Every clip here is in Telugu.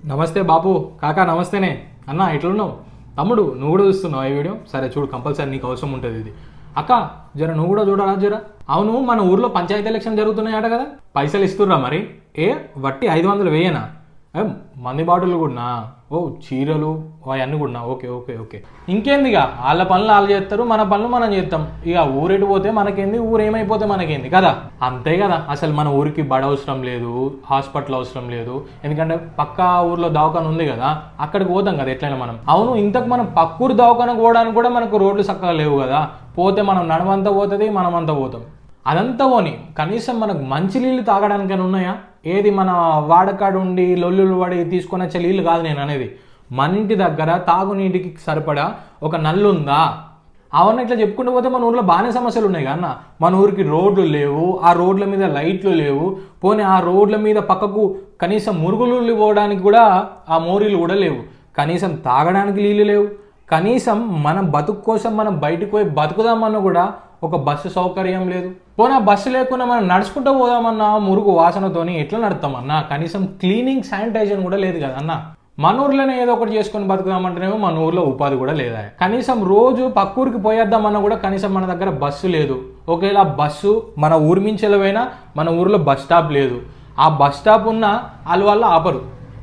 నమస్తే బాపు కాకా నమస్తేనే అన్న ఎట్లున్నావు తమ్ముడు నువ్వు కూడా చూస్తున్నావు ఈ వీడియో సరే చూడు కంపల్సరీ నీకు అవసరం ఉంటుంది ఇది అక్క జర నువ్వు కూడా చూడాలా జర అవును మన ఊర్లో పంచాయతీ ఎలక్షన్ జరుగుతున్నాయట కదా పైసలు ఇస్తుర్రా మరి ఏ వట్టి 500 వేయనా మంది బాటలు కూడా ఓ చీరలు అవన్నీ కూడా ఓకే ఓకే ఓకే ఇంకేంది ఇక వాళ్ళ పనులు వాళ్ళు చేస్తారు మన పనులు మనం చేస్తాం ఇక ఊరెటు పోతే మనకేంది ఊరు ఏమైపోతే మనకేంది కదా అంతే కదా అసలు మన ఊరికి బడ అవసరం లేదు హాస్పిటల్ అవసరం లేదు ఎందుకంటే పక్క ఊర్లో దవాఖాన ఉంది కదా అక్కడికి పోతాం కదా ఎట్లయినా మనం అవును ఇంతకు మనం పక్కూరు దవాఖాన పోవడానికి కూడా మనకు రోడ్లు చక్కగా లేవు కదా పోతే మనం నడమంతా పోతుంది మనమంతా పోతాం అదంతా పోని కనీసం మనకు మంచి నీళ్ళు తాగడానికైనా ఉన్నాయా ఏది మన వాడకాడు ఉండి లొల్లులు పడి తీసుకొని వచ్చే నీళ్ళు కాదు నేను అనేది మన ఇంటి దగ్గర తాగునీటికి సరిపడా ఒక నల్లు ఉందా అవన్నీ ఇట్లా చెప్పుకుంటూ పోతే మన ఊర్లో బాగానే సమస్యలు ఉన్నాయి కన్నా మన ఊరికి రోడ్లు లేవు ఆ రోడ్ల మీద లైట్లు లేవు పోనీ ఆ రోడ్ల మీద పక్కకు కనీసం మురుగులు పోవడానికి కూడా ఆ మోరీలు కూడా లేవు కనీసం తాగడానికి నీళ్ళు లేవు కనీసం మన బతుకు కోసం మనం బయటకు పోయి బతుకుదామన్నా కూడా ఒక బస్సు సౌకర్యం లేదు పోనీ ఆ బస్సు లేకుండా మనం నడుచుకుంటూ పోదామన్నా మురుగు వాసనతోని ఎట్లా నడుస్తామన్నా కనీసం క్లీనింగ్ శానిటైజర్ కూడా లేదు కదా అన్న మన ఊర్లోనే ఏదో ఒకటి చేసుకొని బతుకుదామంటేనేమో మన ఊర్లో ఉపాధి కూడా లేదా కనీసం రోజు పక్కూరికి పోయేద్దామన్నా కూడా కనీసం మన దగ్గర బస్సు లేదు ఒకవేళ బస్సు మన ఊరి మించెలవైనా మన ఊర్లో బస్ స్టాప్ లేదు ఆ బస్ స్టాప్ ఉన్న వాళ్ళు ఆపరు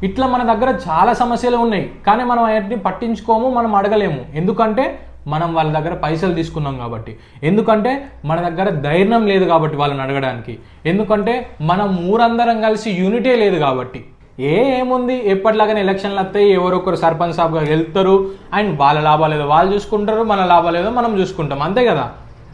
ఇట్లా మన దగ్గర చాలా సమస్యలు ఉన్నాయి కానీ మనం వాటిని పట్టించుకోము మనం అడగలేము ఎందుకంటే మనం వాళ్ళ దగ్గర పైసలు తీసుకున్నాం కాబట్టి ఎందుకంటే మన దగ్గర ధైర్యం లేదు కాబట్టి వాళ్ళని అడగడానికి ఎందుకంటే మనం ఊరందరం కలిసి యూనిటే లేదు కాబట్టి ఏముంది ఎప్పటిలాగానే ఎలక్షన్లు వస్తాయి ఎవరొకరు సర్పంచ్ సాబ్గా వెళ్తారు అండ్ వాళ్ళ లాభాలు ఏదో వాళ్ళు చూసుకుంటారు మన లాభాలు ఏదో మనం చూసుకుంటాం అంతే కదా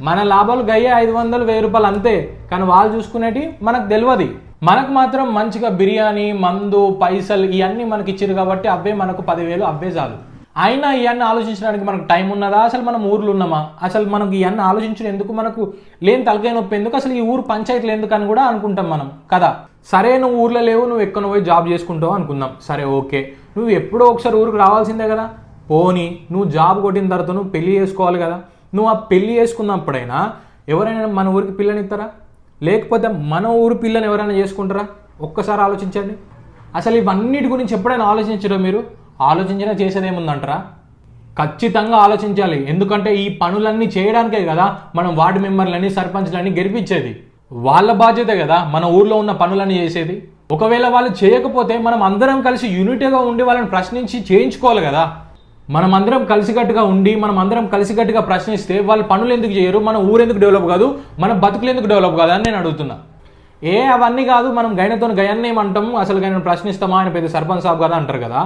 మన లాభాలు గయ్యే 500-1000 రూపాయలు అంతే కానీ వాళ్ళు చూసుకునేటి మనకు తెలియదు మనకు మాత్రం మంచిగా బిర్యానీ మందు పైసలు ఇవన్నీ మనకి ఇచ్చారు కాబట్టి అవే మనకు 10,000 అవే చాలు అయినా ఇవన్నీ ఆలోచించడానికి మనకు టైం ఉన్నదా అసలు మనం ఊర్లో ఉన్నామా అసలు మనకు ఇవన్నీ ఆలోచించడం ఎందుకు మనకు లేని తలకాయ నొప్పి ఎందుకు అసలు ఈ ఊరు పంచాయతీలు ఎందుకు అని కూడా అనుకుంటాం మనం కదా సరే నువ్వు ఊర్లో లేవు నువ్వు ఎక్కడ పోయి జాబ్ చేసుకుంటావు అనుకుందాం సరే ఓకే నువ్వు ఎప్పుడో ఒకసారి ఊరికి రావాల్సిందే కదా పోనీ నువ్వు జాబ్ కొట్టిన తర్వాత నువ్వు పెళ్లి చేసుకోవాలి కదా నువ్వు ఆ పెళ్లి చేసుకున్నప్పుడైనా ఎవరైనా మన ఊరికి పిల్లనిస్తారా లేకపోతే మన ఊరు పిల్లని ఎవరైనా చేసుకుంటారా ఒక్కసారి ఆలోచించండి అసలు ఇవన్నిటి గురించి ఎప్పుడైనా ఆలోచించరా మీరు ఆలోచించినా చేసేదేముందంటారా ఖచ్చితంగా ఆలోచించాలి ఎందుకంటే ఈ పనులన్నీ చేయడానికే కదా మనం వార్డు మెంబర్లని సర్పంచ్లని గెలిపించేది వాళ్ళ బాధ్యత కదా మన ఊర్లో ఉన్న పనులన్నీ చేసేది ఒకవేళ వాళ్ళు చేయకపోతే మనం అందరం కలిసి యూనిటీగా ఉండి వాళ్ళని ప్రశ్నించి చేయించుకోవాలి కదా మనం అందరం కలిసికట్టుగా ఉండి మనం అందరం కలిసికట్టుగా ప్రశ్నిస్తే వాళ్ళు పనులు ఎందుకు చేయరు మన ఊరు ఎందుకు డెవలప్ కాదు మన బతుకులు ఎందుకు డెవలప్ కాదు అని నేను అడుగుతున్నా అవన్నీ కాదు మనం గైనతో గయన్నేమంటాము అసలు గైన ప్రశ్నిస్తామా ఆయన పెద్ద సర్పంచ్ సాబ్ కదా అంటారు కదా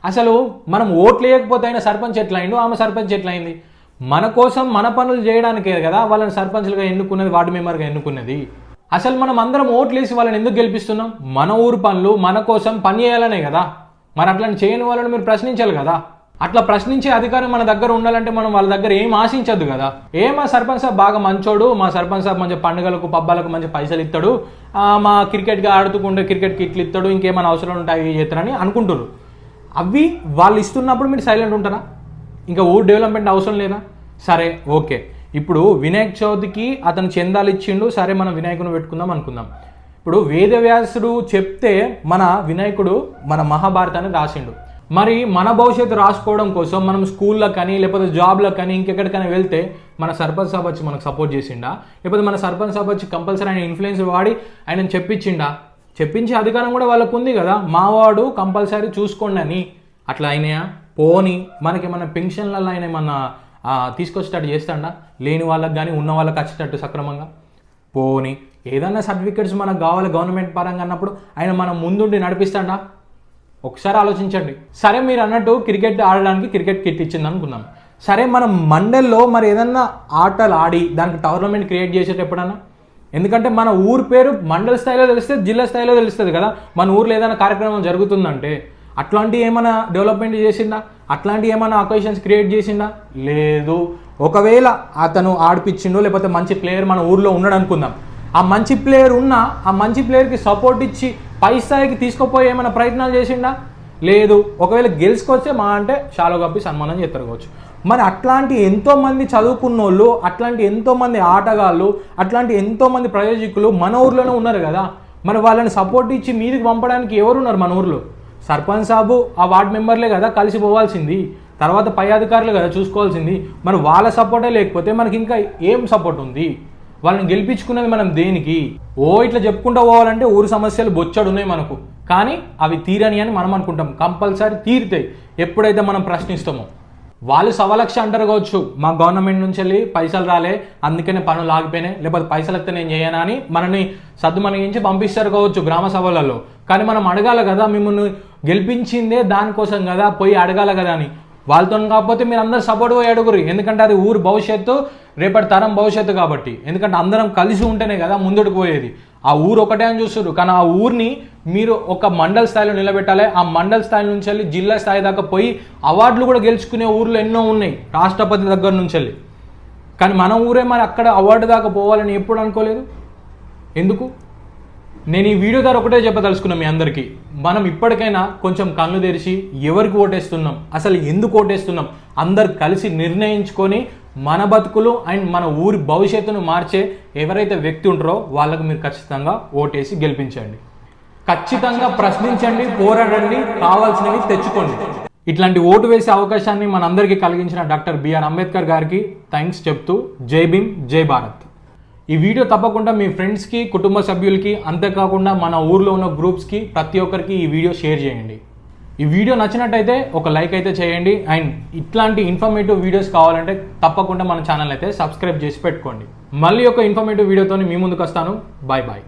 అసలు మనం ఓట్లు వేయకపోతే అయినా సర్పంచ్ ఎట్లయిండు ఆమె సర్పంచ్ ఎట్లయింది మన కోసం మన పనులు చేయడానికే కదా వాళ్ళని సర్పంచ్లుగా ఎన్నుకున్నది వార్డు మెంబర్గా ఎన్నుకున్నది అసలు మనం అందరం ఓట్లు వేసి వాళ్ళని ఎందుకు గెలిపిస్తున్నాం మన ఊరు పనులు మన కోసం పని చేయాలనే కదా మరి అట్లా చేయని వాళ్ళని మీరు ప్రశ్నించాలి కదా అట్లా ప్రశ్నించే అధికారం మన దగ్గర ఉండాలంటే మనం వాళ్ళ దగ్గర ఏం ఆశించద్దు కదా మా సర్పంచ్ సాబ్ బాగా మంచోడు మా సర్పంచ్ సాబ్ మంచి పండుగలకు పబ్బాలకు మంచి పైసలు ఇస్తాడు మా క్రికెట్గా ఆడుతుండే క్రికెట్ కిట్లు ఇస్తాడు ఇంకేమైనా అవసరాలు ఉంటాయి చేస్తారని అనుకుంటారు అవి వాళ్ళు ఇస్తున్నప్పుడు మీరు సైలెంట్ ఉంటారా ఇంకా ఊరు డెవలప్మెంట్ అవసరం లేదా సరే ఓకే ఇప్పుడు వినాయక చవితికి అతను చందాలు ఇచ్చిండు సరే మనం వినాయకుని పెట్టుకుందాం అనుకుందాం ఇప్పుడు వేదవ్యాసుడు చెప్తే మన వినాయకుడు మన మహాభారతాన్ని రాసిండు మరి మన భవిష్యత్తు రాసుకోవడం కోసం మనం స్కూల్లకు కానీ లేకపోతే జాబ్లకు కానీ ఇంకెక్కడికైనా వెళ్తే మన సర్పంచ్ సాబ్ వచ్చి మనకు సపోర్ట్ చేసిండా లేకపోతే మన సర్పంచ్ సాబ్ వచ్చి కంపల్సరీ ఆయన ఇన్ఫ్లుయెన్స్ వాడి ఆయన చెప్పించే అధికారం కూడా వాళ్ళకు ఉంది కదా మావాడు కంపల్సరీ చూసుకోండి అని అట్లా అయినాయా పోనీ మనకి ఏమన్నా పెన్షన్లలో ఆయన ఏమన్నా తీసుకొచ్చేటట్టు చేస్తాడా లేని వాళ్ళకి కానీ ఉన్న వాళ్ళకి వచ్చేటట్టు సక్రమంగా పోనీ ఏదన్నా సర్టిఫికెట్స్ మనకు కావాలి గవర్నమెంట్ పరంగా అన్నప్పుడు ఆయన మనం ముందుండి నడిపిస్తాడా ఒకసారి ఆలోచించండి సరే మీరు అన్నట్టు క్రికెట్ ఆడడానికి క్రికెట్ కిట్ ఇచ్చింది అనుకుందాం సరే మనం మండల్లో మరి ఏదన్నా ఆటలు ఆడి దానికి టోర్నమెంట్ క్రియేట్ చేసేది ఎప్పుడన్నా ఎందుకంటే మన ఊరు పేరు మండల స్థాయిలో తెలుస్తుంది జిల్లా స్థాయిలో తెలుస్తుంది కదా మన ఊర్లో ఏదైనా కార్యక్రమం జరుగుతుందంటే అట్లాంటి ఏమైనా డెవలప్మెంట్ చేసిందా అట్లాంటి ఏమైనా అకేషన్స్ క్రియేట్ చేసిందా లేదు ఒకవేళ అతను ఆడిపించిండో లేకపోతే మంచి ప్లేయర్ మన ఊర్లో ఉన్నాడు అనుకుందాం ఆ మంచి ప్లేయర్ ఉన్నా ఆ మంచి ప్లేయర్కి సపోర్ట్ ఇచ్చి పై స్థాయికి తీసుకుపోయి ఏమైనా ప్రయత్నాలు చేసిండా లేదు ఒకవేళ గెలుచుకొచ్చే మా అంటే షాలో కప్పి సన్మానం చేస్తారు మరి అట్లాంటి ఎంతోమంది చదువుకున్నోళ్ళు అట్లాంటి ఎంతోమంది ఆటగాళ్ళు అట్లాంటి ఎంతోమంది ప్రయోజకులు మన ఊర్లోనే ఉన్నారు కదా మరి వాళ్ళని సపోర్ట్ ఇచ్చి మీదికి పంపడానికి ఎవరున్నారు మన ఊర్లో సర్పంచ్ సాబు ఆ వార్డు మెంబర్లే కదా కలిసి పోవాల్సింది, తర్వాత పై అధికారులు కదా చూసుకోవాల్సింది. మరి వాళ్ళ సపోర్టే లేకపోతే మనకి ఇంకా ఏం సపోర్ట్ ఉంది? వాళ్ళని గెలిపించుకున్నది మనం దేనికి? ఇట్లా చెప్పుకుంటూ పోవాలంటే ఊరు సమస్యలు బొచ్చడు ఉన్నాయి మనకు, కానీ అవి తీరని అని మనం అనుకుంటాం. కంపల్సరీ తీరుతాయి ఎప్పుడైతే మనం ప్రశ్నిస్తామో. వాళ్ళు 1,00,000 అంటారు కావచ్చు, మా గవర్నమెంట్ నుంచి వెళ్ళి పైసలు రాలే అందుకనే పనులు ఆగిపోయినాయి, లేకపోతే పైసలు వస్తే నేను చేయనా అని మనని సద్దుమణిగించి పంపిస్తారు కావచ్చు గ్రామ సభలలో. కానీ మనం అడగాలి కదా, మిమ్మల్ని గెలిపించిందే దానికోసం కదా, పోయి అడగాలి కదా అని. వాళ్ళతో కాకపోతే మీరు అందరూ సపోర్ట్ పోయి అడుగురు, ఎందుకంటే అది ఊరు భవిష్యత్తు, రేపటి తరం భవిష్యత్తు కాబట్టి. ఎందుకంటే అందరం కలిసి ఉంటేనే కదా ముందుకు పోయేది. ఆ ఊరు ఒకటే అని చూస్తారు, కానీ ఆ ఊరిని మీరు ఒక మండల స్థాయిలో నిలబెట్టాలి. ఆ మండల స్థాయి నుంచి వెళ్ళి జిల్లా స్థాయి దాకా పోయి అవార్డులు కూడా గెలుచుకునే ఊర్లు ఎన్నో ఉన్నాయి, రాష్ట్రపతి దగ్గర నుంచి వెళ్ళి. కానీ మన ఊరే మరి అక్కడ అవార్డు దాకా పోవాలని ఎప్పుడు అనుకోలేదు. ఎందుకు? నేను ఈ వీడియో ద్వారా ఒకటే చెప్పదలుచుకున్నాం మీ అందరికీ, మనం ఇప్పటికైనా కొంచెం కళ్ళు తెరిచి ఎవరికి ఓటేస్తున్నాం, అసలు ఎందుకు ఓటేస్తున్నాం, అందరు కలిసి నిర్ణయించుకొని మన బతుకులు అండ్ మన ఊరి భవిష్యత్తును మార్చే ఎవరైతే వ్యక్తి ఉంటారో వాళ్ళకు మీరు ఖచ్చితంగా ఓటేసి గెలిపించండి. ఖచ్చితంగా ప్రశ్నించండి, పోరాడండి, కావాల్సినవి తెచ్చుకోండి. ఇట్లాంటి ఓటు వేసే అవకాశాన్ని మనందరికీ కలిగించిన డాక్టర్ బిఆర్ అంబేద్కర్ గారికి థ్యాంక్స్ చెప్తూ జై భీమ్, జై భారత్. ఈ వీడియో తప్పకుండా మీ ఫ్రెండ్స్కి, కుటుంబ సభ్యులకి, అంతేకాకుండా మన ఊర్లో ఉన్న గ్రూప్స్కి ప్రతి ఒక్కరికి ఈ వీడియో షేర్ చేయండి. ఈ వీడియో నచ్చినట్టయితే ఒక లైక్ అయితే చేయండి. అండ్ ఇట్లాంటి ఇన్ఫర్మేటివ్ వీడియోస్ కావాలంటే తప్పకుండా మన ఛానల్ అయితే సబ్స్క్రైబ్ చేసి పెట్టుకోండి. మళ్ళీ ఒక ఇన్ఫర్మేటివ్ వీడియోతో మీ ముందుకు వస్తాను. Bye bye.